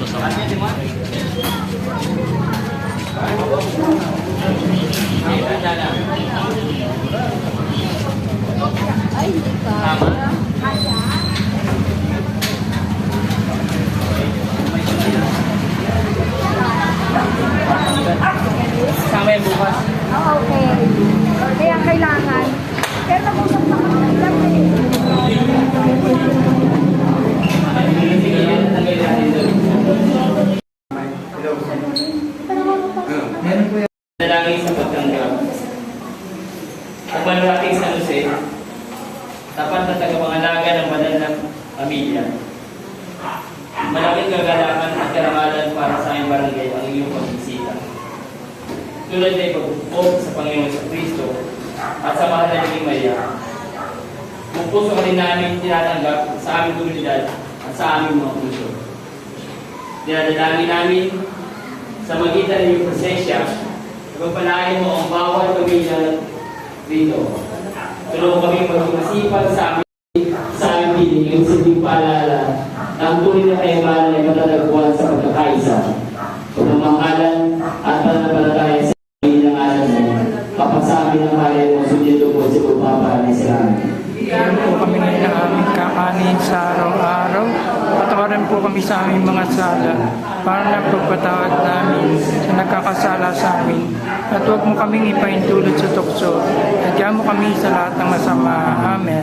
sa Ay, hindi pa. Tama? Sama yung bukas. Okay. Kaya kailangan. Pero nag-usap na kami lang eh. Dalangin sa pagtanggap. Ang malalaking San Jose, tapat na tagapangalaga ng banal na pamilya. Malaking kagalakan at karangalan para sa aming barangay ang iyong pagbisita. Tulad na ipagpupog sa Panginoon sa Kristo at sa mahal na Bikira Maria, kung puso ka rin namin tinatanggap sa aming komunidad at sa aming mga puso. Dinadalangin namin sa magitan ng iyong presensya, pagpalain mo ang bawat pamilya dito. Tulungan kami magmasipag sa aming piling yung silbing paalala na ang tunay na kayamanan ay matatagpuan sa pagkakaisa. Pagmamahalan at pananampalataya sa ng alam mo, kapag sa amin ang kaya mo, sundin mo sa pagpapahalay sa amin. Bigyan po kami ng aming kakanin sa araw-araw. Patawaran po kami sa aming mga sala para na pagpatawad namin sa nagkakasala sa amin. At huwag mo kaming ipaintulot sa tukso. At mo kami sa lahat ng masama. Amen.